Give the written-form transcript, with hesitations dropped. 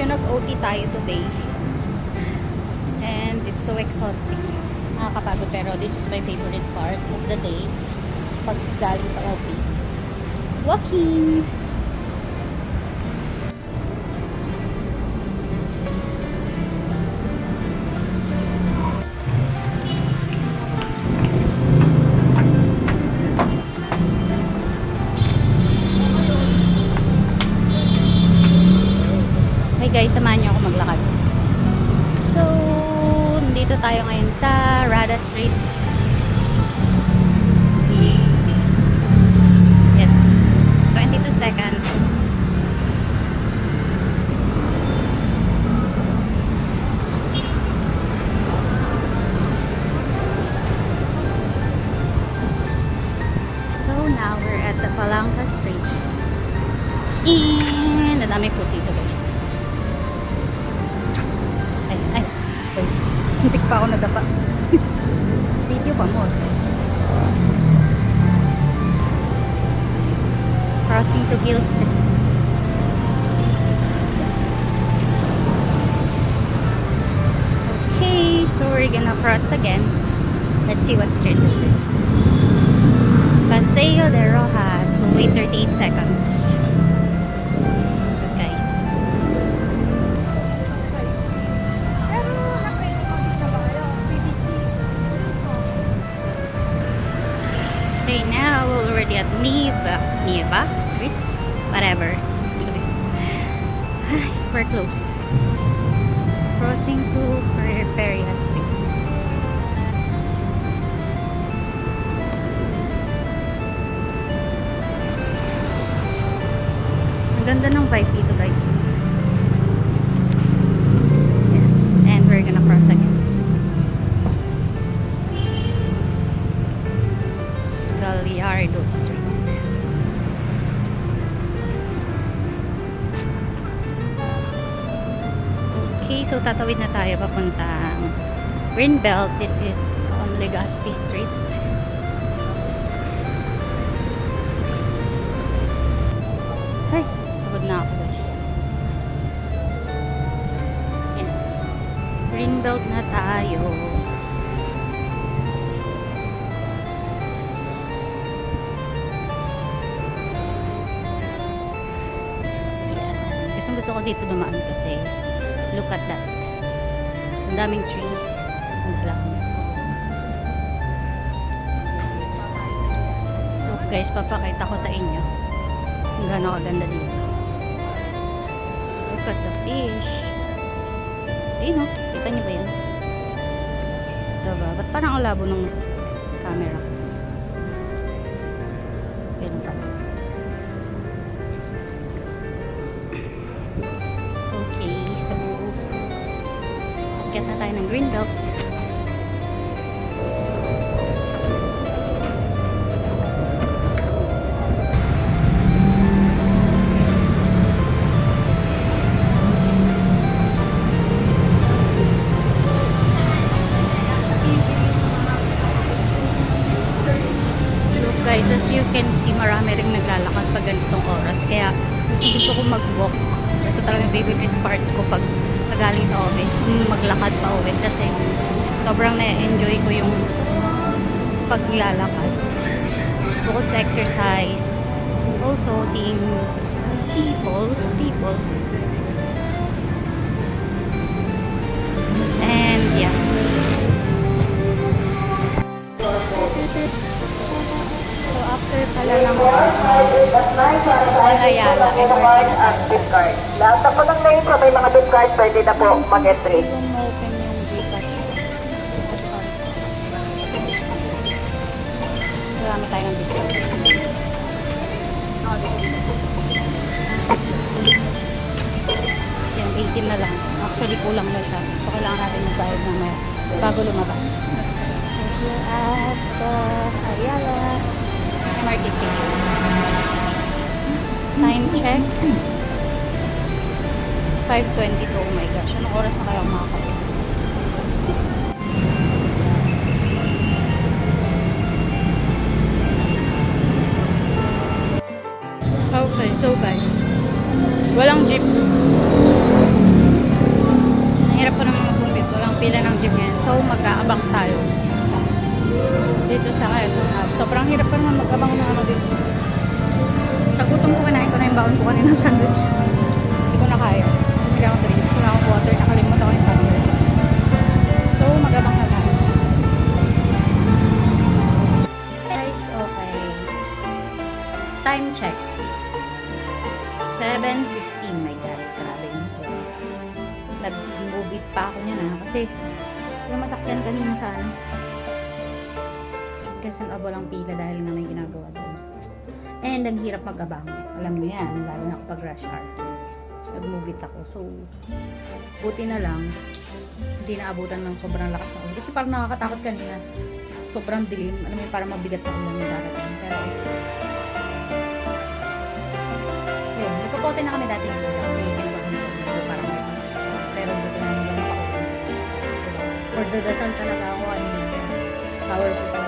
medyo nag-OT tayo today. And it's so exhausting. Nakakapagod, pero this is my favorite part of the day. Pag galing sa office. Walking! Hey guys, samahan niyo ako maglakad. So, nandito tayo ngayon sa Rada Street. Yes, 22 seconds. So, now we're at the Palangka Street. And, ang dami po dito guys. Ay, hintik pa ako nadapa. Video pa mo. Crossing to Gill Street. Okay, so we're gonna cross again. Let's see what street is this. Paseo de Rojas. We'll wait 38 seconds. Okay, now we're already at Nieva Street, whatever. We're close. Crossing to Peria Street. Ang ganda ng vibe dito guys. Yes, and we're gonna cross again. Gallardo Street. Okay, so tatawid na tayo papuntang Greenbelt. This is on Legazpi Street. Ay, pagod na ako guys. Yan. Greenbelt na tayo. Gusto ko dito dumaan kasi look at that. Ang daming trees. Ang dami. Look guys, papakita ko sa inyo kung gaano kaganda dito. Look at the fish. Ayun o. Kita niyo ba yan? Diba? Ba't parang ang labo ng camera? Ganun pa. Akyat na tayo ng Greenbelt. Look guys, as you can see, marami rin naglalakad pag ganitong oras. Kaya gusto ko mag-walk. Ito talaga yung favorite part ko pag galing sa office, maglakad pa uwi kasi sobrang na-enjoy ko yung paglalakad. Bukod sa exercise, also seeing people, and yeah. So after pala ng Ayala, active card. Lahat na po ng ngayon sa may mga gift card, pwede na po mag-entry. Open yung Gcash. Marami tayo ng Gcash. Yan, 18 na lang. Actually, kulang na siya. So, kailangan natin magbayad na bago lumabas. Here at Ayala MRT Station. Time check. 5:22. Oh my gosh. Anong oras na kaya makakauwi? Okay, so guys, walang jeep. pila ng jeep ngayon. So, mag-aabang tayo. Dito sa Quezon Hub. Sobrang hirap pa naman mag-abang ng ano dito. Sa gutom ko, kinain ko na yung baon ko kanina sandwich. Hindi ko na kaya. Hindi ako drinks. Wala akong water. Nakalimutan ko yung tumbler. So, mag-abang na tayo. Guys, okay. Time check. 7:15. My God, grabe yung oras. Nag-movie pa ako niya na kasi yung masakyan kanina sa ano. Kasi walang pila dahil na may ginagawa doon. And ang hirap mag-abang. Alam niyo yan, lalo na kapag rush hour. Nag-movie ako. So, buti na lang, hindi naabutan ng sobrang lakas ng ulan. Kasi parang nakakatakot kanina. Sobrang dilim. Alam mo yun, parang mabigat na ulan yung darating. Pero, yun, nagkapote na kami dati ng ulan kasi ginawa ko na ako parang may pero buti na yung ulan pa. For the dasal talaga ako, powerful